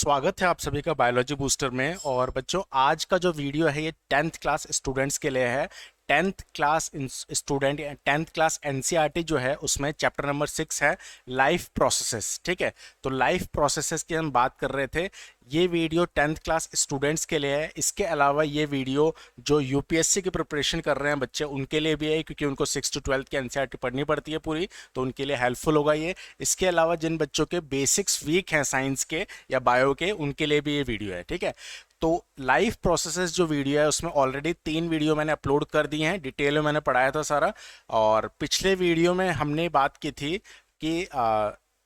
स्वागत है आप सभी का बायोलॉजी बूस्टर में। और बच्चों, आज का जो वीडियो है ये 10th क्लास स्टूडेंट्स के लिए है। 10th class student 10th class NCERT जो है उसमें चैप्टर नंबर 6 है लाइफ प्रोसेसेस। ठीक है, तो लाइफ प्रोसेसेस की हम बात कर रहे थे। ये वीडियो 10th क्लास स्टूडेंट्स के लिए है। इसके अलावा ये वीडियो जो यूपीएससी की प्रिपरेशन कर रहे हैं बच्चे उनके लिए भी है, क्योंकि उनको 6 to 12 की एनसीईआरटी पढ़नी पड़ती है पूरी, तो उनके लिए हेल्पफुल होगा ये। इसके अलावा जिन बच्चों के बेसिक्स वीक हैं साइंस के या बायो के, उनके लिए भी ये वीडियो है। ठीक है, तो लाइफ प्रोसेसेस जो वीडियो है उसमें ऑलरेडी 3 वीडियो मैंने अपलोड कर दिए हैं, डिटेल में मैंने पढ़ाया था सारा। और पिछले वीडियो में हमने बात की थी कि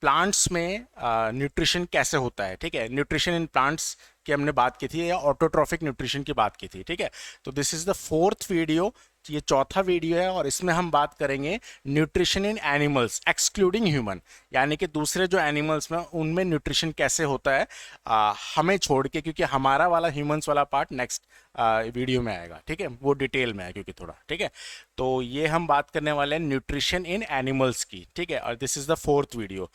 प्लांट्स में न्यूट्रिशन कैसे होता है। ठीक है, न्यूट्रिशन इन प्लांट्स की हमने बात की थी, या ऑटोट्रॉफिक न्यूट्रिशन की बात की थी। ठीक है, तो this is the 4th video, ये चौथा वीडियो है। और इसमें हम बात करेंगे nutrition in animals excluding human, यानी कि दूसरे जो एनिमल्स में उनमें न्यूट्रिशन कैसे होता है हमें छोड़ के, क्योंकि हमारा वाला ह्यूमंस वाला पार्ट नेक्स्ट वीडियो में आएगा। ठीक है, वो डिटेल में है क्योंकि थोड़ा। ठीक है, तो ये हम बात करने वाले हैं न्यूट्रिशन इन एनिमल्स की। ठीक है, और this is the 4th video.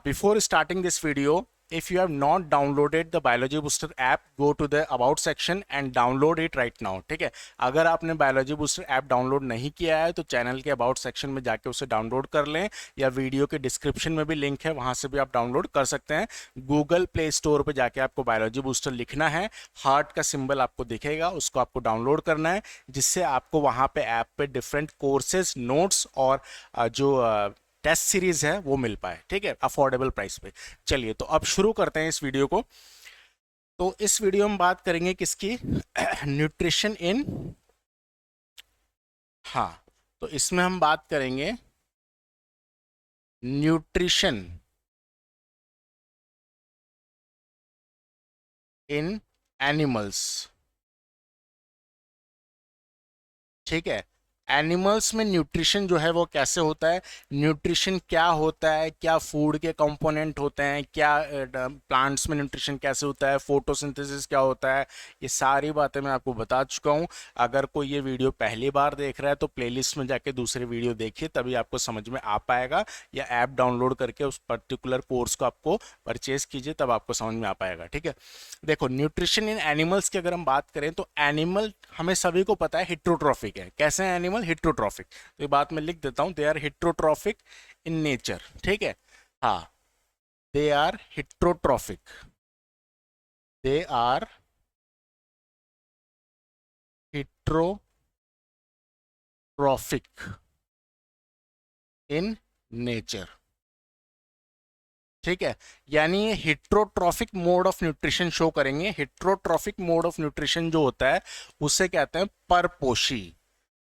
Before starting this video, if you have not downloaded the Biology Booster app, go to the About section and download it right now। ठीक है, अगर आपने Biology Booster app download नहीं किया है तो channel के About section में जाके उसे डाउनलोड कर लें, या वीडियो के डिस्क्रिप्शन में भी लिंक है, वहां से भी आप डाउनलोड कर सकते हैं। गूगल प्ले स्टोर पे जाके आपको बायोलॉजी बूस्टर लिखना है, हार्ट का सिंबल आपको दिखेगा, उसको आपको डाउनलोड करना है, जिससे आपको वहां पे ऐप पे डिफरेंट कोर्सेज, नोट्स और जो टेस्ट सीरीज है वो मिल पाए। ठीक है, अफोर्डेबल प्राइस पे। चलिए, तो अब शुरू करते हैं इस वीडियो को। तो इस वीडियो में बात करेंगे किसकी? न्यूट्रिशन इन, हाँ, तो इसमें हम बात करेंगे न्यूट्रिशन इन एनिमल्स। ठीक है, एनिमल्स में न्यूट्रिशन जो है वो कैसे होता है, न्यूट्रिशन क्या होता है, क्या फूड के कंपोनेंट होते हैं, क्या प्लांट्स में न्यूट्रिशन कैसे होता है, फोटोसिंथेसिस क्या होता है, ये सारी बातें मैं आपको बता चुका हूँ। अगर कोई ये वीडियो पहली बार देख रहा है तो प्लेलिस्ट में जाके दूसरे वीडियो देखिए, तभी आपको समझ में आ पाएगा, या ऐप डाउनलोड करके उस पर्टिकुलर कोर्स को आपको परचेज कीजिए, तब आपको समझ में आ पाएगा। ठीक है, देखो, न्यूट्रिशन इन एनिमल्स की अगर हम बात करें तो एनिमल हमें सभी को पता है हिट्रोट्रॉफिक है। कैसे हैं एनिमल? हिट्रोट्रॉफिक। तो ये बात मैं लिख देता हूं, they are heterotrophic in nature. ठीक है, हाँ, they are heterotrophic, they are heterotrophic in nature. ठीक है, यानी ये heterotrophic mode of nutrition show करेंगे। हिट्रोट्रॉफिक मोड ऑफ न्यूट्रिशन जो होता है उसे कहते हैं परपोषी।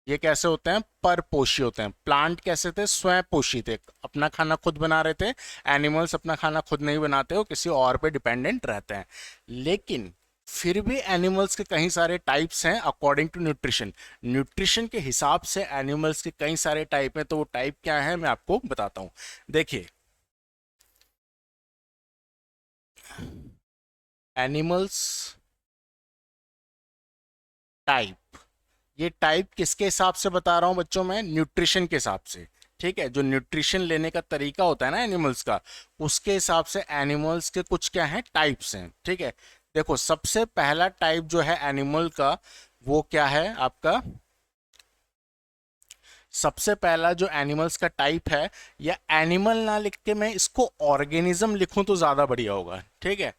ये कैसे होते हैं? परपोषी होते हैं। प्लांट कैसे थे? स्वयं पोषी थे, अपना खाना खुद बना रहे थे। एनिमल्स अपना खाना खुद नहीं बनाते, वो किसी और पे डिपेंडेंट रहते हैं। लेकिन फिर भी एनिमल्स के कई सारे टाइप्स हैं अकॉर्डिंग टू न्यूट्रिशन। न्यूट्रिशन के हिसाब से एनिमल्स के कई सारे टाइप हैं, तो वो टाइप क्या है मैं आपको बताता हूं। देखिए, एनिमल्स टाइप, ये टाइप किसके हिसाब से बता रहा हूं बच्चों? मैं न्यूट्रिशन के हिसाब से। ठीक है, जो न्यूट्रिशन लेने का तरीका होता है ना एनिमल्स का, उसके हिसाब से एनिमल्स के कुछ क्या है, टाइप्स हैं। ठीक है, देखो, सबसे पहला टाइप जो है एनिमल का वो क्या है आपका? सबसे पहला जो एनिमल्स का टाइप है, या एनिमल ना लिख के मैं इसको ऑर्गेनिज्म लिखूं तो ज्यादा बढ़िया होगा। ठीक है,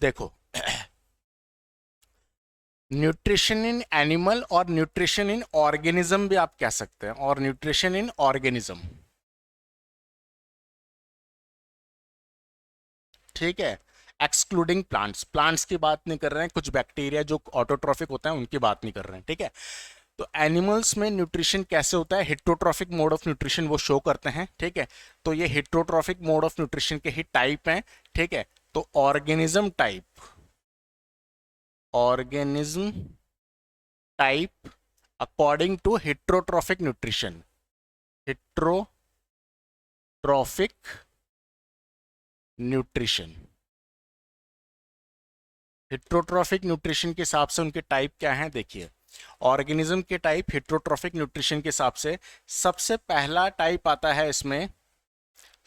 देखो, न्यूट्रिशन इन एनिमल और न्यूट्रिशन इन ऑर्गेनिज्म भी आप कह सकते हैं, और न्यूट्रिशन इन ऑर्गेनिज्म। ठीक है, एक्सक्लूडिंग प्लांट्स, प्लांट्स की बात नहीं कर रहे हैं, कुछ बैक्टीरिया जो ऑटोट्रॉफिक होता है उनकी बात नहीं कर रहे हैं। ठीक है, तो एनिमल्स में न्यूट्रिशन कैसे होता है? हिट्रोट्रॉफिक मोड ऑफ न्यूट्रिशन वो शो करते हैं। ठीक है, तो ये हिट्रोट्रॉफिक मोड ऑफ न्यूट्रिशन के ही टाइप हैं। ठीक है, तो organism type, organism type according to heterotrophic nutrition, heterotrophic nutrition. Heterotrophic nutrition के हिसाब से उनके टाइप क्या हैं देखिए। ऑर्गेनिज्म के टाइप हेट्रोट्रॉफिक न्यूट्रिशन के हिसाब से सबसे पहला टाइप आता है इसमें,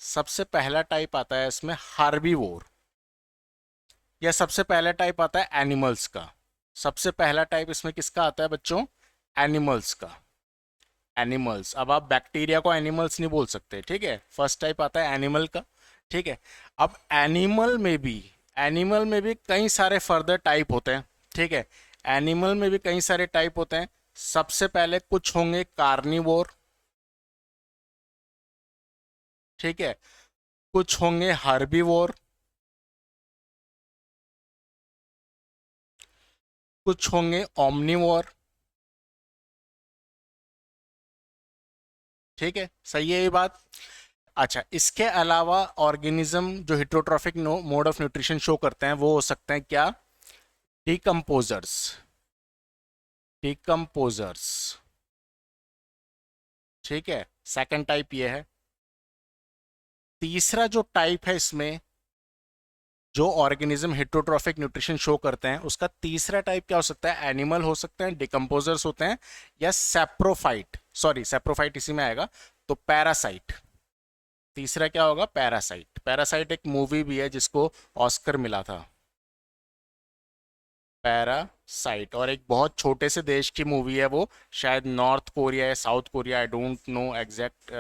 सबसे पहला टाइप आता है इसमें हार्बीवोर, या सबसे पहला टाइप आता है एनिमल्स का। सबसे पहला टाइप इसमें किसका आता है बच्चों? एनिमल्स का। एनिमल्स, अब आप बैक्टीरिया को एनिमल्स नहीं बोल सकते, ठीक है। फर्स्ट टाइप आता है एनिमल का, ठीक है। अब एनिमल में भी कई सारे फर्दर टाइप होते हैं, ठीक है। एनिमल में भी कई सारे टाइप होते हैं। सबसे पहले कुछ होंगे कार्निवोर, ठीक है। कुछ होंगे हर्बीवोर, कुछ होंगे ओमनीवोर, ठीक है। सही है ये बात? अच्छा, इसके अलावा ऑर्गेनिज्म जो heterotrophic mode of nutrition show करते हैं वो हो सकते हैं क्या? डिकम्पोजर्स, डिकम्पोजर्स, ठीक है। सेकंड टाइप ये है। तीसरा जो टाइप है इसमें, जो ऑर्गेनिज्म हिट्रोट्रॉफिक न्यूट्रिशन शो करते हैं, उसका तीसरा टाइप क्या हो सकता है? एनिमल हो सकते हैं, डिकम्पोजर्स होते हैं, या सैप्रोफाइट, सॉरी सैप्रोफाइट इसी में आएगा, तो पैरासाइट। तीसरा क्या होगा? पैरासाइट। पैरासाइट एक मूवी भी है जिसको ऑस्कर मिला था, पैरासाइट, और एक बहुत छोटे से देश की मूवी है वो, शायद नॉर्थ कोरिया या south Korea, I don't know exact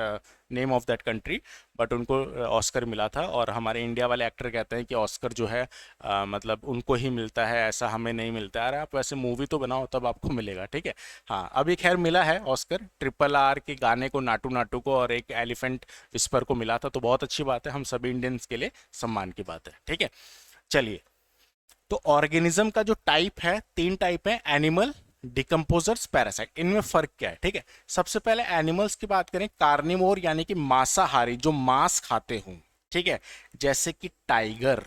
name of that country, but उनको ऑस्कर मिला था। और हमारे इंडिया वाले एक्टर कहते हैं कि ऑस्कर जो है मतलब उनको ही मिलता है, ऐसा हमें नहीं मिलता है। अरे आप वैसे मूवी तो बनाओ तब आपको मिलेगा, ठीक है। हाँ, अभी खैर मिला है ऑस्कर, ट्रिपल आर के गाने को, नाटू नाटू को, और एक एलिफेंट विस्पर को मिला था, तो बहुत अच्छी बात है, हम सभी इंडियंस के लिए सम्मान की बात है, ठीक है। चलिए, तो ऑर्गेनिज्म का जो टाइप है, तीन टाइप है, एनिमल, डिकम्पोजर्स, पैरासाइट। इनमें फर्क क्या है, ठीक है। सबसे पहले एनिमल्स की बात करें, कार्निवोर यानी कि मांसाहारी, जो मांस खाते हों, ठीक है, जैसे कि टाइगर,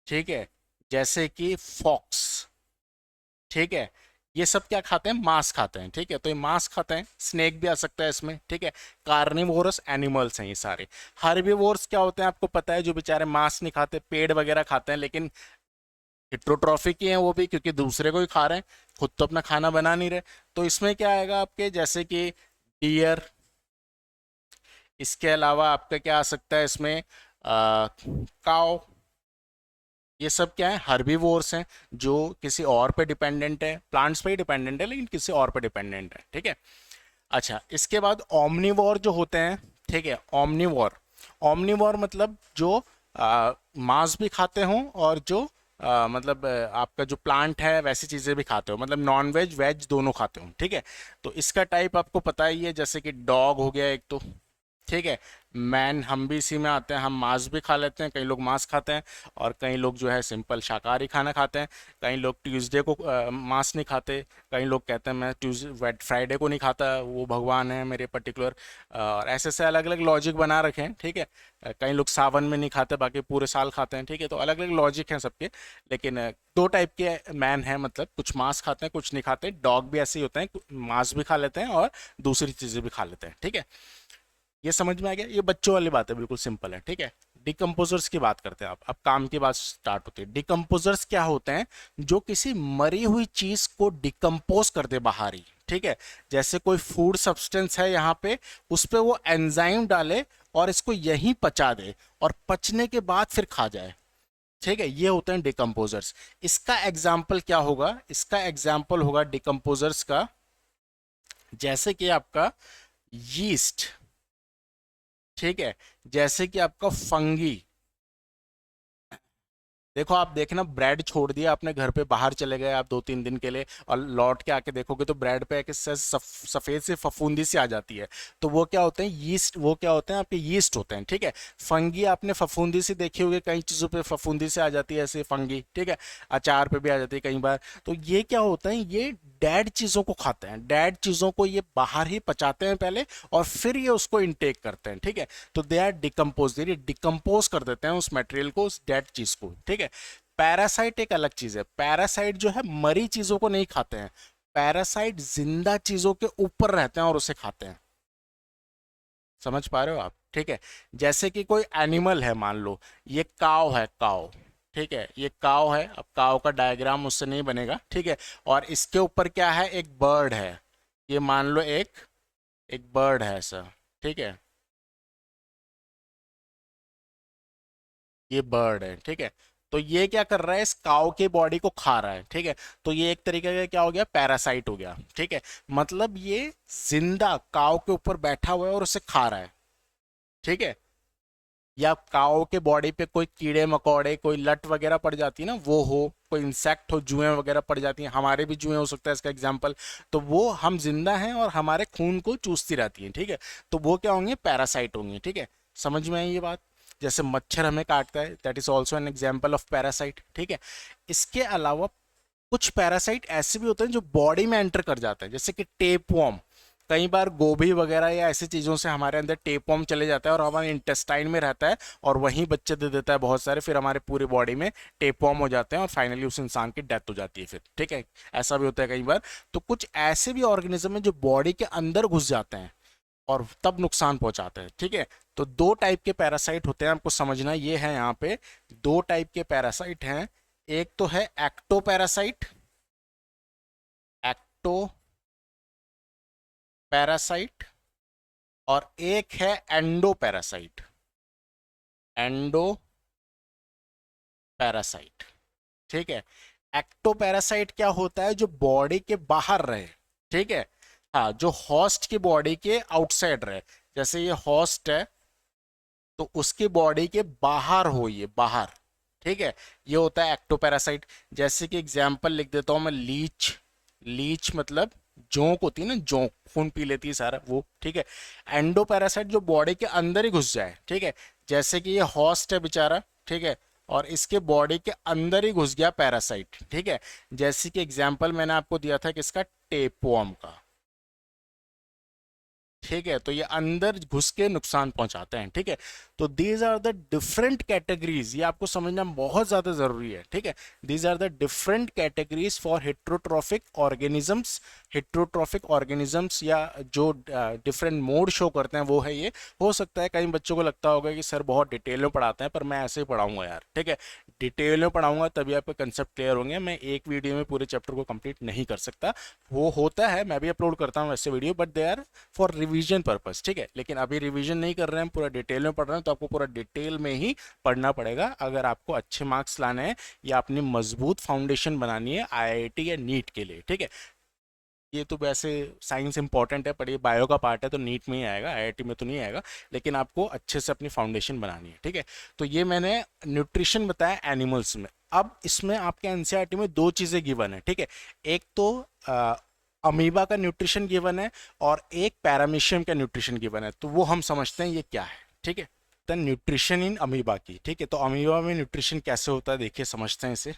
ठीक है, जैसे कि फॉक्स, ठीक है, ये सब क्या खाते हैं? मांस खाते हैं, ठीक है। तो ये मांस खाते हैं, स्नेक भी आ सकता है इसमें, ठीक है। कार्निवोरस एनिमल्स हैं ये सारे। हर्बीवोर्स क्या होते हैं आपको पता है? जो बेचारे मांस नहीं खाते, पेड़ वगैरह खाते हैं, लेकिन हिट्रोट्रॉफिक ही है वो भी, क्योंकि दूसरे को ही खा रहे हैं, खुद तो अपना खाना बना नहीं रहे। तो इसमें क्या आएगा आपके? जैसे कि डियर, इसके अलावा आपका क्या आ सकता है इसमें? काव। ये सब क्या है? हर्बीवोर्स हैं, जो किसी और पे डिपेंडेंट है, प्लांट्स पे ही डिपेंडेंट है लेकिन किसी और पे डिपेंडेंट है, ठीक है। अच्छा, इसके बाद ओमनीवोर जो होते हैं, ठीक है, ओमनीवोर। ओमनीवोर मतलब जो मांस भी खाते हों, और जो मतलब आपका जो प्लांट है वैसी चीज़ें भी खाते हो, मतलब नॉन वेज वेज दोनों खाते हो, ठीक है। तो इसका टाइप आपको पता ही है, जैसे कि डॉग हो गया एक तो, ठीक है। मैन, हम भी इसी में आते हैं, हम मांस भी खा लेते हैं, कई लोग मांस खाते हैं, और कई लोग जो है सिंपल शाकाहारी खाना खाते हैं। कई लोग ट्यूसडे को मांस नहीं खाते, कई लोग कहते हैं मैं ट्यूसडे फ्राइडे को नहीं खाता, वो भगवान है मेरे पर्टिकुलर, और ऐसे ऐसे अलग अलग लॉजिक बना रखे हैं, ठीक है। कई लोग सावन में नहीं खाते, बाकी पूरे साल खाते हैं, ठीक है। तो अलग अलग लॉजिक हैं सबके, लेकिन दो टाइप के मैन हैं, मतलब कुछ मांस खाते हैं, कुछ नहीं खाते। डॉग भी ऐसे ही होते हैं, मांस भी खा लेते हैं और दूसरी चीज़ें भी खा लेते हैं, ठीक है। ये समझ में आ गया? ये बच्चों वाली बात है, बिल्कुल सिंपल है, ठीक है। डिकम्पोजर्स की बात करते हैं, आप अब काम की बात स्टार्ट होती है। डिकम्पोजर्स क्या होते हैं? जो किसी मरी हुई चीज को डिकम्पोज कर दे बाहर ही, ठीक है। जैसे कोई फूड सब्सटेंस है यहाँ पे, उस पे वो एंजाइम डाले और इसको यहीं पचा दे, और पचने के बाद फिर खा जाए, ठीक है। ये होते हैं डिकम्पोजर्स। इसका एग्जाम्पल क्या होगा? इसका एग्जाम्पल होगा डिकम्पोजर्स का, जैसे कि आपका यीस्ट, ठीक है, जैसे कि आपका फंगी। देखो, आप देखना, ब्रेड छोड़ दिया आपने घर पे, बाहर चले गए आप 2-3 दिन के लिए, और लौट के आके देखोगे तो ब्रेड पे एक सफेद से फफूंदी सी आ जाती है। तो वो क्या होते हैं? यीस्ट। वो क्या होते हैं? आपके यीस्ट होते हैं, ठीक है। फंगी आपने फफूंदी सी देखी होगी, कई चीज़ों पे फफूंदी से आ जाती है ऐसे फंगी, ठीक है। अचार पे भी आ जाती है कई बार। तो ये क्या होता है? ये डेड चीज़ों को खाते हैं, डेड चीज़ों को ये बाहर ही पचाते हैं पहले, और फिर ये उसको इनटेक करते हैं, ठीक है। तो दे आर डिकम्पोज, ये डिकम्पोज कर देते हैं उस मटेरियल को, उस डेड चीज़ को, ठीक है। पैरासाइट एक अलग चीज है। पैरासाइट जो है मरी चीजों को नहीं खाते हैं, पैरासाइट जिंदा चीजों के ऊपर रहते हैं और उसे खाते हैं। समझ पा रहे हो आप? ठीक है। जैसे कि कोई एनिमल है, मान लो ये काव है, काव, ठीक है, ये काव है, अब काव का डायग्राम उससे नहीं बनेगा, ठीक है। और इसके ऊपर क्या है, एक बर्ड है, ये मान लो एक एक बर्ड है ऐसा, ठीक है, ये बर्ड है, ठीक है। तो ये क्या कर रहा है, इस काव के बॉडी को खा रहा है, ठीक है। तो ये एक तरीके का क्या हो गया, पैरासाइट हो गया, ठीक है। मतलब ये जिंदा काव के ऊपर बैठा हुआ है और उसे खा रहा है, ठीक है। या काओ के बॉडी पे कोई कीड़े मकोड़े, कोई लट वगैरह पड़ जाती है ना, वो हो, कोई इंसेक्ट हो, जुएं वगैरह पड़ जाती हैं, हमारे भी जुएं हो सकता है इसका एग्जांपल। तो वो हम जिंदा हैं और हमारे खून को चूसती रहती हैं, ठीक है। तो वो क्या होंगे, पैरासाइट होंगे, ठीक है। समझ में आई ये बात। जैसे मच्छर हमें काटता है, that is also an example of parasite, ठीक है। इसके अलावा कुछ पैरासाइट ऐसे भी होते हैं जो बॉडी में एंटर कर जाते हैं, जैसे कि टेपवॉर्म। कई बार गोभी वगैरह या ऐसी चीज़ों से हमारे अंदर टेपवॉर्म चले जाता है और हमारे इंटेस्टाइन में रहता है और वहीं बच्चे दे देता है बहुत सारे, फिर हमारे पूरे बॉडी में टेपवॉर्म हो जाते हैं और फाइनली उस इंसान की डेथ हो जाती है फिर, ठीक है। ऐसा भी होता है कई बार। तो कुछ ऐसे भी ऑर्गेनिज्म है जो बॉडी के अंदर घुस जाते हैं और तब नुकसान पहुंचाते हैं, ठीक है। तो दो टाइप के पैरासाइट होते हैं, आपको समझना ये है यहाँ पे। दो टाइप के पैरासाइट हैं, एक तो है एक्टोपैरासाइट, एक्टो पैरासाइट, और एक है एंडो पैरासाइट, एंडो पैरासाइट, ठीक है। एक्टो पैरासाइट क्या होता है, जो बॉडी के बाहर रहे, ठीक है। हाँ, जो हॉस्ट की बॉडी के आउटसाइड रहे, जैसे ये हॉस्ट है तो उसकी बॉडी के बाहर हो, ये बाहर, ठीक है। ये होता है एक्टोपैरासाइट। जैसे कि एग्जांपल लिख देता हूं मैं, लीच। लीच मतलब जोंक होती है ना, जोंक खून पी लेती है सारा वो, ठीक है। एंडोपैरासाइट जो बॉडी के अंदर ही घुस जाए, ठीक है। जैसे कि ये हॉस्ट है बेचारा, ठीक है, और इसके बॉडी के अंदर ही घुस गया पैरासाइट, ठीक है। जैसे कि एग्जाम्पल मैंने आपको दिया था किसका, टेपवर्म का, ठीक है। तो ये अंदर घुस के नुकसान पहुंचाते हैं, ठीक है। तो these are the different categories, ये आपको समझना बहुत ज्यादा जरूरी है, ठीक है। These are the different categories for heterotrophic organisms. Heterotrophic organisms या जो डिफरेंट मोड शो करते हैं वो है ये। हो सकता है कई बच्चों को लगता होगा कि सर बहुत डिटेल में पढ़ाते हैं, पर मैं ऐसे ही पढ़ाऊंगा यार, ठीक है। डिटेल में पढ़ाऊंगा तभी आपके कंसेप्ट क्लियर होंगे, मैं एक वीडियो में पूरे चैप्टर को कंप्लीट नहीं कर सकता। वो होता है, मैं भी अपलोड करता हूँ वैसे video, but they are for revision purpose, ठीक है। लेकिन अभी रिवीजन नहीं कर रहे हैं, पूरा डिटेल में पढ़ रहे हैं, तो आपको पूरा डिटेल में ही पढ़ना पड़ेगा अगर आपको अच्छे मार्क्स लाने हैं या अपनी मजबूत फाउंडेशन बनानी है आईआईटी या नीट के लिए, ठीक है। ये तो वैसे साइंस इंपॉर्टेंट है, पर ये बायो का पार्ट है तो नीट में ही आएगा, आईआईटी में तो नहीं आएगा। लेकिन आपको अच्छे से अपनी फाउंडेशन बनानी है, ठीक है। तो ये मैंने न्यूट्रिशन बताया एनिमल्स में। अब इसमें आपके एनसीईआरटी में दो चीजें गिवन है, ठीक है। एक तो अमीबा का न्यूट्रिशन गिवन है और एक पैरामीशियम का न्यूट्रिशन गिवन है। तो वो हम समझते हैं ये क्या है, ठीक है। तो न्यूट्रिशन इन अमीबा की, ठीक है। तो अमीबा में न्यूट्रिशन कैसे होता है, देखिए समझते हैं इसे।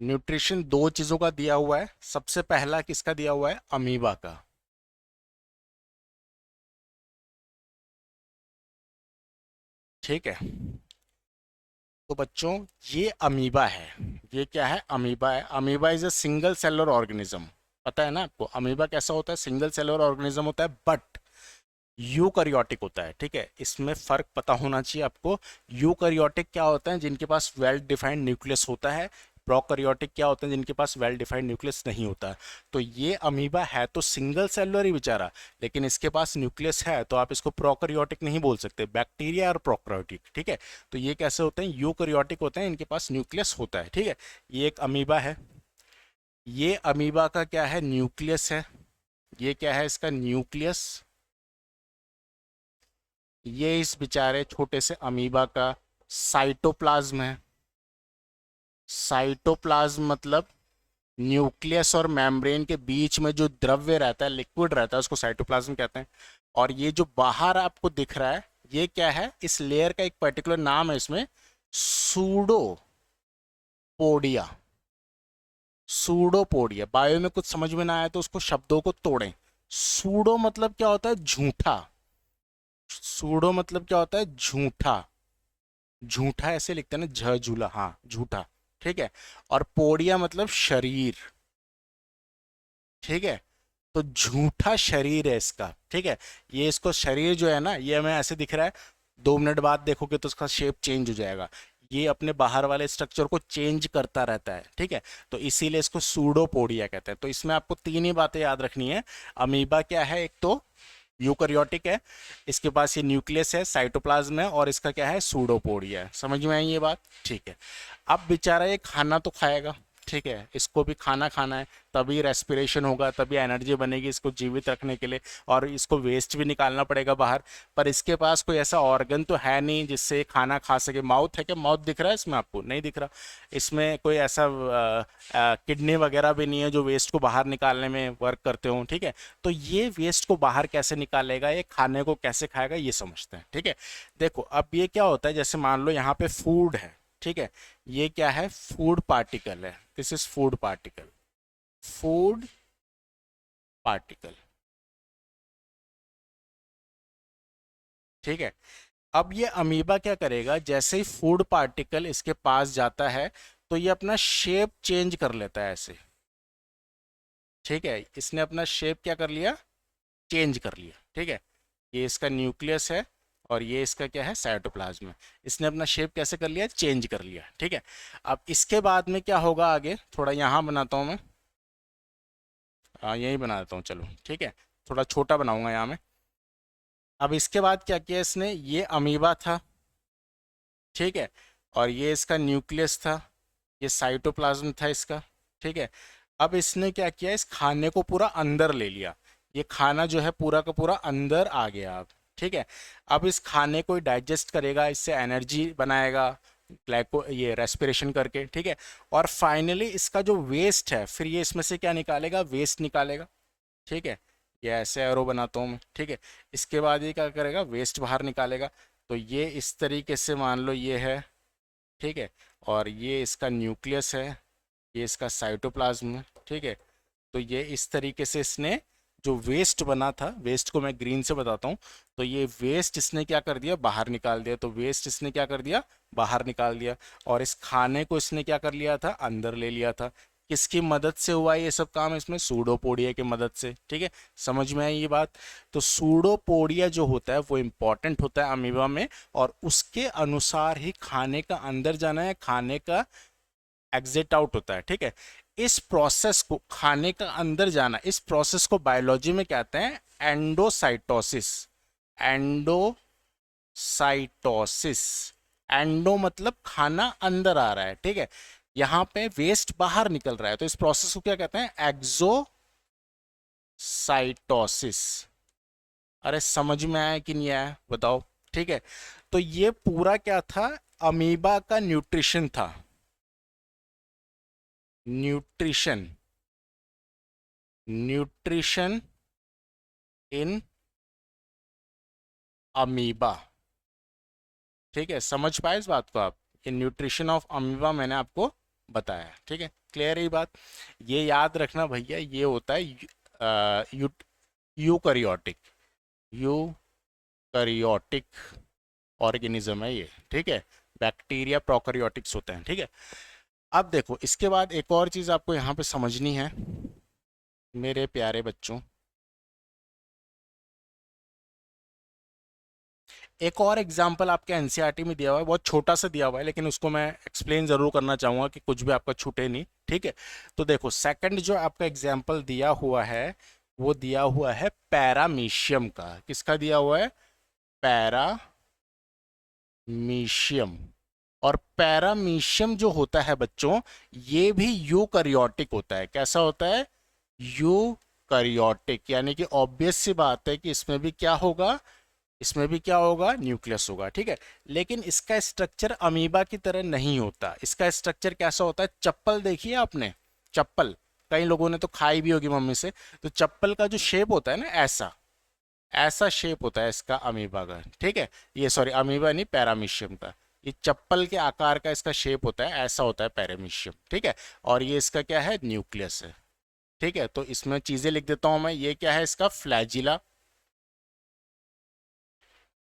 न्यूट्रिशन दो चीजों का दिया हुआ है। सबसे पहला किसका दिया हुआ है, अमीबा का, ठीक है। तो बच्चों ये अमीबा है, ये क्या है, अमीबा है। Amoeba is a single cellular organism, पता है ना आपको अमीबा कैसा होता है, सिंगल सेलुलर ऑर्गेनिज्म होता है, बट यूकैरियोटिक होता है, ठीक है। इसमें फर्क पता होना चाहिए आपको। यूकैरियोटिक क्या होता है, जिनके पास वेल डिफाइंड न्यूक्लियस होता है। प्रोकैरियोटिक क्या होते हैं, जिनके पास वेल डिफाइंड न्यूक्लियस नहीं होता है। तो ये अमीबा है तो सिंगल सेलुलर ही बेचारा, लेकिन इसके पास न्यूक्लियस है, तो आप इसको प्रोकैरियोटिक नहीं बोल सकते, बैक्टीरिया और प्रोकैरियोटिक, ठीक है। तो ये कैसे होते हैं, यूकैरियोटिक होते हैं, इनके पास न्यूक्लियस होता है, ठीक है। ये एक अमीबा है। ये अमीबा का क्या है, न्यूक्लियस है। ये क्या है, इसका न्यूक्लियस। ये इस बेचारे छोटे से अमीबा का साइटोप्लाज्म है। साइटोप्लाज्म मतलब न्यूक्लियस और मेम्ब्रेन के बीच में जो द्रव्य रहता है, लिक्विड रहता है, उसको साइटोप्लाज्म कहते हैं। और ये जो बाहर आपको दिख रहा है, ये क्या है, इस लेयर का एक पर्टिकुलर नाम है इसमें, सूडोपोडिया। सूडोपोडिया, बायो में कुछ समझ में ना आया तो उसको शब्दों को तोड़ें। सूडो मतलब क्या होता है, झूठा। सूडो मतलब क्या होता है, झूठा। झूठा ऐसे लिखते हैं ना, झूला, हाँ झूठा, ठीक है। और पोडिया मतलब शरीर, ठीक है। तो झूठा शरीर है इसका, ठीक है। ये इसको शरीर जो है ना, ये हमें ऐसे दिख रहा है, 2 मिनट बाद देखोगे तो उसका शेप चेंज हो जाएगा। ये अपने बाहर वाले स्ट्रक्चर को चेंज करता रहता है, ठीक है। तो इसीलिए इसको सूडोपोडिया कहते हैं। तो इसमें आपको 3 ही बातें याद रखनी है। अमीबा क्या है, एक तो यूकैरियोटिक है, इसके पास ये न्यूक्लियस है, साइटोप्लाज्म है, और इसका क्या है, सूडोपोडिया है। समझ में आई ये बात, ठीक है। अब बेचारा ये खाना तो खाएगा, ठीक है, इसको भी खाना खाना है, तभी रेस्पिरेशन होगा, तभी एनर्जी बनेगी इसको जीवित रखने के लिए, और इसको वेस्ट भी निकालना पड़ेगा बाहर। पर इसके पास कोई ऐसा ऑर्गन तो है नहीं जिससे ये खाना खा सके। माउथ है क्या, माउथ दिख रहा है इसमें आपको, नहीं दिख रहा। इसमें कोई ऐसा किडनी वगैरह भी नहीं है जो वेस्ट को बाहर निकालने में वर्क करते हो, ठीक है। तो ये वेस्ट को बाहर कैसे निकालेगा, ये खाने को कैसे खाएगा, ये समझते हैं, ठीक है। देखो अब ये क्या होता है, जैसे मान लो यहाँ पे फूड है, ठीक है, ये क्या है, फूड पार्टिकल है, this is food particle, food particle, ठीक है। अब ये अमीबा क्या करेगा, जैसे ही फूड पार्टिकल इसके पास जाता है तो ये अपना शेप चेंज कर लेता है ऐसे, ठीक है। इसने अपना शेप क्या कर लिया, चेंज कर लिया, ठीक है। ये इसका न्यूक्लियस है और ये इसका क्या है, साइटोप्लाज्म है। इसने अपना शेप कैसे कर लिया, चेंज कर लिया, ठीक है। अब इसके बाद में क्या होगा आगे, थोड़ा यहाँ बनाता हूँ मैं, यही बना देता हूँ, चलो ठीक है, थोड़ा छोटा बनाऊंगा यहाँ में। अब इसके बाद क्या किया इसने, ये अमीबा था, ठीक है, और ये इसका न्यूक्लियस था, ये साइटोप्लाज्म था इसका, ठीक है। अब इसने क्या किया, इस खाने को पूरा अंदर ले लिया, ये खाना जो है पूरा का पूरा अंदर आ गया अब, ठीक है। अब इस खाने को डाइजेस्ट करेगा, इससे एनर्जी बनाएगा, ग्लाइको ये रेस्पिरेशन करके, ठीक है। और फाइनली इसका जो वेस्ट है, फिर ये इसमें से क्या निकालेगा, वेस्ट निकालेगा, ठीक है। ये ऐसे एरो बनाता हूँ मैं, ठीक है। इसके बाद ये क्या करेगा, वेस्ट बाहर निकालेगा। तो ये इस तरीके से मान लो ये है, ठीक है, और ये इसका न्यूक्लियस है, ये इसका साइटोप्लाज्म है, ठीक है। तो ये इस तरीके से इसने जो वेस्ट बना था, वेस्ट को मैं ग्रीन से बताता हूँ, तो ये वेस्ट इसने क्या कर दिया, बाहर निकाल दिया। तो वेस्ट इसने क्या कर दिया, बाहर निकाल दिया, और इस खाने को इसने क्या कर लिया था, अंदर ले लिया था। किसकी मदद से हुआ ये सब काम, इसमें सूडोपोडिया की मदद से, ठीक है। समझ में आई ये बात। तो सूडोपोडिया जो होता है वो इंपॉर्टेंट होता है अमीबा में, और उसके अनुसार ही खाने का अंदर जाना है, खाने का एग्जिट आउट होता है, ठीक है। इस प्रोसेस को, खाने का अंदर जाना, इस प्रोसेस को बायोलॉजी में कहते हैं एंडोसाइटोसिस। एंडोसाइटोसिस, एंडो मतलब खाना अंदर आ रहा है, ठीक है। यहां पे वेस्ट बाहर निकल रहा है, तो इस प्रोसेस को क्या कहते हैं, एक्सोसाइटोसिस। अरे समझ में आया कि नहीं आया, बताओ, ठीक है। तो ये पूरा क्या था, अमीबा का न्यूट्रिशन था, न्यूट्रिशन, न्यूट्रिशन इन अमीबा, ठीक है। समझ पाए इस बात को आप, ये न्यूट्रिशन ऑफ अमीबा मैंने आपको बताया, ठीक है। क्लियर है ये बात। ये याद रखना भैया, ये होता है यूकैरियोटिक, यूकैरियोटिक ऑर्गेनिज्म है ये, ठीक है। बैक्टीरिया प्रोकैरियोटिक्स होते हैं, ठीक है। अब देखो इसके बाद एक और चीज आपको यहाँ पे समझनी है मेरे प्यारे बच्चों। एक और एग्जाम्पल आपके एनसीईआरटी में दिया हुआ है, बहुत छोटा सा दिया हुआ है, लेकिन उसको मैं एक्सप्लेन जरूर करना चाहूंगा कि कुछ भी आपका छूटे नहीं, ठीक है। तो देखो सेकंड जो आपका एग्जाम्पल दिया हुआ है, वो दिया हुआ है पैरामीशियम का। किसका दिया हुआ है, पैरामीशियम। और पैरामीशियम जो होता है बच्चों, ये भी यूकैरियोटिक होता है। कैसा होता है, यूकैरियोटिक, यानी कि ऑब्वियस सी बात है कि इसमें भी क्या होगा, इसमें भी क्या होगा, न्यूक्लियस होगा, ठीक है। लेकिन इसका स्ट्रक्चर अमीबा की तरह नहीं होता। इसका स्ट्रक्चर कैसा होता है, चप्पल देखिए आपने, चप्पल कई लोगों ने तो खाई भी होगी मम्मी से। तो चप्पल का जो शेप होता है ना, ऐसा ऐसा शेप होता है इसका अमीबा का, ठीक है। ये सॉरी अमीबा नहीं, पैरामीशियम का। ये चप्पल के आकार का इसका शेप होता है, ऐसा होता है पैरामीशियम, ठीक है। और ये इसका क्या है, न्यूक्लियस है, ठीक है। तो इसमें चीजें लिख देता हूं मैं, ये क्या है, इसका फ्लैजिला।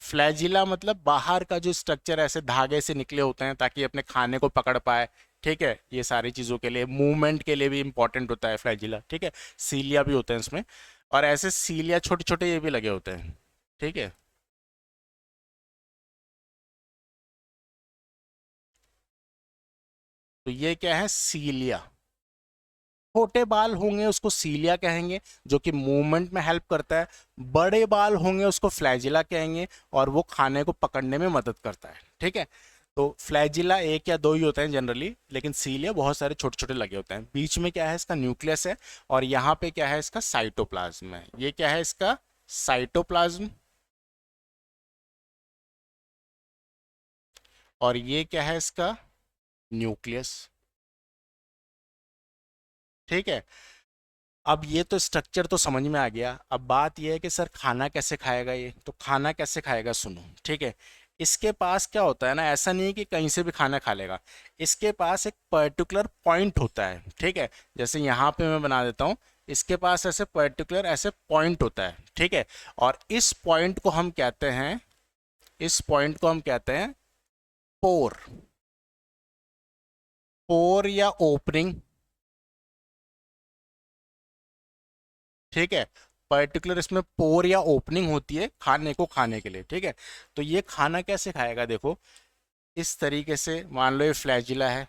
फ्लैजिला मतलब बाहर का जो स्ट्रक्चर ऐसे धागे से निकले होते हैं ताकि अपने खाने को पकड़ पाए, ठीक है। ये सारी चीज़ों के लिए, मूवमेंट के लिए भी इंपॉर्टेंट होता है फ्लैजिला, ठीक है। सीलिया भी होते हैं इसमें। और ऐसे सीलिया छोटे छोटे ये भी लगे होते हैं, ठीक है। तो ये क्या है, सीलिया। छोटे बाल होंगे उसको सीलिया कहेंगे, जो कि मूवमेंट में हेल्प करता है। बड़े बाल होंगे उसको फ्लैजिला कहेंगे, और वो खाने को पकड़ने में मदद करता है, ठीक है। तो फ्लैजिला एक या दो ही होते हैं जनरली, लेकिन सीलिया बहुत सारे छोटे छोटे लगे होते हैं। बीच में क्या है, इसका न्यूक्लियस है, और यहाँ पे क्या है, इसका साइटोप्लाज्म है। ये क्या है, इसका साइटोप्लाज्म। और ये क्या है, इसका न्यूक्लियस, ठीक है। अब ये तो स्ट्रक्चर तो समझ में आ गया। अब बात ये है कि सर खाना कैसे खाएगा ये, तो खाना कैसे खाएगा सुनो, ठीक है। इसके पास क्या होता है ना, ऐसा नहीं है कि कहीं से भी खाना खा लेगा। इसके पास एक पर्टिकुलर पॉइंट होता है, ठीक है। जैसे यहाँ पे मैं बना देता हूँ, इसके पास ऐसे पर्टिकुलर ऐसे पॉइंट होता है, ठीक है। और इस पॉइंट को हम कहते हैं, इस पॉइंट को हम कहते हैं पोर। पोर या ओपनिंग, ठीक है। पर्टिकुलर इसमें पोर या ओपनिंग होती है खाने को खाने के लिए, ठीक है। तो ये खाना कैसे खाएगा, देखो इस तरीके से। मान लो ये फ्लैजिला है,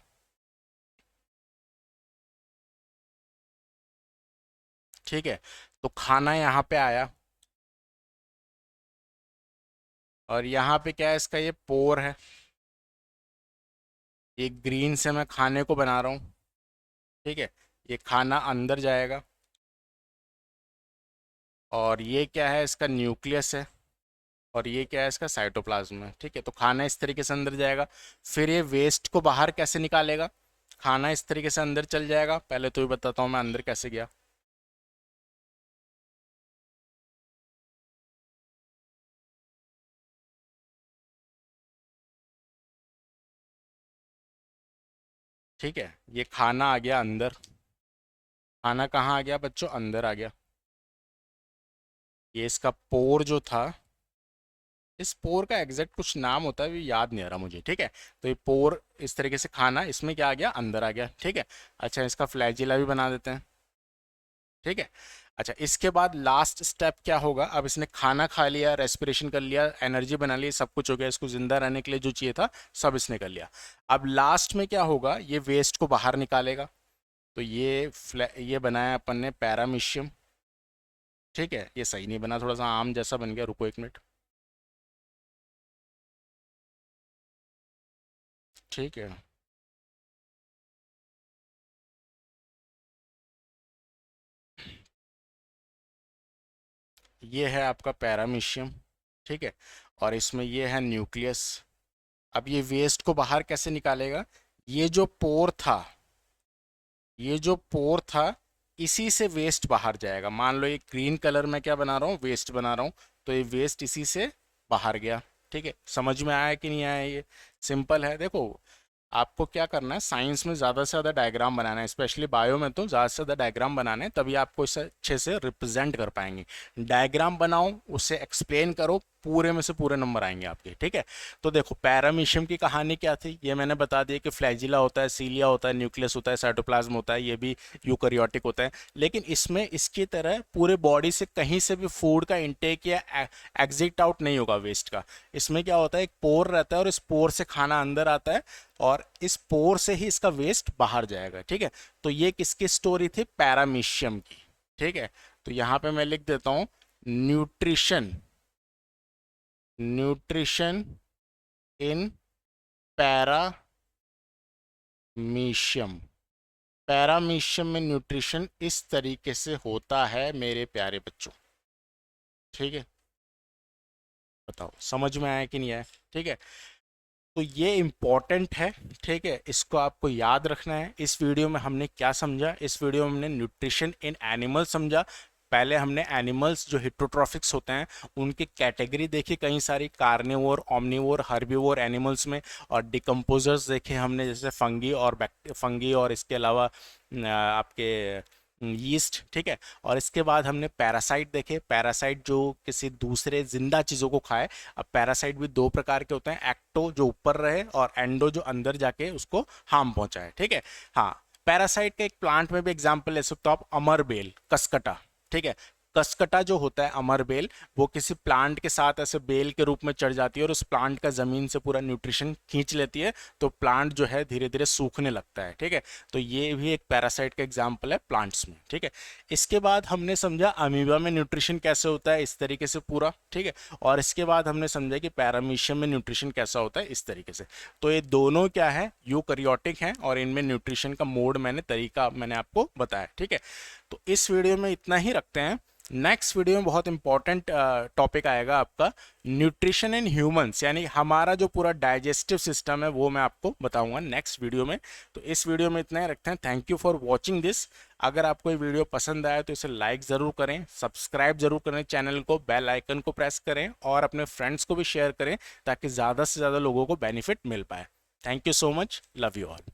ठीक है। तो खाना यहाँ पे आया, और यहाँ पे क्या है, इसका ये पोर है। ये ग्रीन से मैं खाने को बना रहा हूँ, ठीक है। ये खाना अंदर जाएगा, और ये क्या है, इसका न्यूक्लियस है, और ये क्या है, इसका साइटोप्लाज्म है, ठीक है। तो खाना इस तरीके से अंदर जाएगा। फिर ये वेस्ट को बाहर कैसे निकालेगा, खाना इस तरीके से अंदर चल जाएगा। पहले तो ये बताता हूँ मैं अंदर कैसे गया। ठीक है, ये खाना आ गया अंदर। खाना कहाँ आ गया बच्चों, अंदर आ गया। ये इसका पोर जो था, इस पोर का एग्जैक्ट कुछ नाम होता है, भी याद नहीं आ रहा मुझे, ठीक है। तो ये पोर इस तरीके से खाना इसमें क्या आ गया, अंदर आ गया, ठीक है। अच्छा, इसका फ्लैजिला भी बना देते हैं, ठीक है। अच्छा, इसके बाद लास्ट स्टेप क्या होगा, अब इसने खाना खा लिया, रेस्पिरेशन कर लिया, एनर्जी बना ली, सब कुछ हो गया, इसको जिंदा रहने के लिए जो चाहिए था सब इसने कर लिया। अब लास्ट में क्या होगा, ये वेस्ट को बाहर निकालेगा। तो ये बनाया अपन ने पैरामीशियम, ठीक है। ये सही नहीं बना, थोड़ा सा आम जैसा बन गया, रुको एक मिनट, ठीक है। ये है आपका पैरामीशियम, ठीक है। और इसमें ये है न्यूक्लियस। अब ये वेस्ट को बाहर कैसे निकालेगा, ये जो पोर था, ये जो पोर था, इसी से वेस्ट बाहर जाएगा। मान लो ये ग्रीन कलर में क्या बना रहा हूँ, वेस्ट बना रहा हूँ, तो ये वेस्ट इसी से बाहर गया, ठीक है। समझ में आया कि नहीं आया, ये सिंपल है। देखो, आपको क्या करना है, साइंस में ज़्यादा से ज़्यादा डायग्राम बनाना है, स्पेशली बायो में तो ज़्यादा से ज़्यादा डायग्राम बनाने हैं, तभी आपको इसे अच्छे से रिप्रेजेंट कर पाएंगे। डायग्राम बनाओ, उसे एक्सप्लेन करो, पूरे में से पूरे नंबर आएंगे आपके, ठीक है। तो देखो, पैरामीशियम की कहानी क्या थी, ये मैंने बता दिया कि फ्लैजिला होता है, सीलिया होता है, न्यूक्लियस होता है, साइटोप्लाज्म होता है, ये भी यूकैरियोटिक होता है। लेकिन इसमें इसकी तरह पूरे बॉडी से कहीं से भी फूड का इंटेक या एग्जिट आउट नहीं होगा वेस्ट का। इसमें क्या होता है, एक पोर रहता है, और इस पोर से खाना अंदर आता है, और इस पोर से ही इसका वेस्ट बाहर जाएगा, ठीक है। तो ये किसकी स्टोरी थी, पैरामीशियम की, ठीक है। तो यहां पे मैं लिख देता हूं, nutrition, nutrition in paramecium. Paramecium में न्यूट्रिशन इस तरीके से होता है मेरे प्यारे बच्चों, ठीक है। बताओ समझ में आया कि नहीं आया, ठीक है। तो ये इम्पॉर्टेंट है, ठीक है, इसको आपको याद रखना है। इस वीडियो में हमने क्या समझा, इस वीडियो में हमने न्यूट्रिशन इन एनिमल समझा। पहले हमने एनिमल्स जो हिट्रोट्रॉफिक्स होते हैं उनकी कैटेगरी देखी, कई सारी कार्निवोर, ओमनिवोर, हर्बीवोर एनिमल्स में। और डिकम्पोजर्स देखे हमने, जैसे फंगी और इसके अलावा आपके यीस्ट, ठीक है। और इसके बाद हमने पैरासाइट देखे, पैरासाइट जो किसी दूसरे जिंदा चीज़ों को खाए। अब पैरासाइट भी दो प्रकार के होते हैं, एक्टो जो ऊपर रहे, और एंडो जो अंदर जाके उसको हार्म पहुंचाए, ठीक है। हाँ, पैरासाइट का एक प्लांट में भी एग्जाम्पल ले सकते हो आप, अमरबेल, कसकटा, ठीक है। कसकटा जो होता है, अमर बेल, वो किसी प्लांट के साथ ऐसे बेल के रूप में चढ़ जाती है और उस प्लांट का जमीन से पूरा न्यूट्रिशन खींच लेती है, तो प्लांट जो है धीरे धीरे सूखने लगता है। ठीक है, तो ये भी एक पैरासाइट का एग्जाम्पल है प्लांट्स में। ठीक है, इसके बाद हमने समझा अमीबा में न्यूट्रिशन कैसे होता है, इस तरीके से पूरा। ठीक है, और इसके बाद हमने समझा कि पैरामीशियम में न्यूट्रिशन कैसा होता है, इस तरीके से। तो ये दोनों क्या है, यूकैरियोटिक हैं, और इनमें न्यूट्रिशन का मोड तरीका मैंने आपको बताया। ठीक है, तो इस वीडियो में इतना ही रखते हैं। नेक्स्ट वीडियो में बहुत इंपॉर्टेंट टॉपिक आएगा आपका, न्यूट्रिशन इन ह्यूमंस, यानी हमारा जो पूरा डाइजेस्टिव सिस्टम है वो मैं आपको बताऊंगा नेक्स्ट वीडियो में। तो इस वीडियो में इतना ही रखते हैं। Thank you for watching this. अगर आपको ये वीडियो पसंद आया तो इसे लाइक ज़रूर करें, सब्सक्राइब जरूर करें चैनल को, बेल आइकन को प्रेस करें और अपने फ्रेंड्स को भी शेयर करें ताकि ज़्यादा से ज़्यादा लोगों को बेनिफिट मिल पाए। Thank you so much, love you all.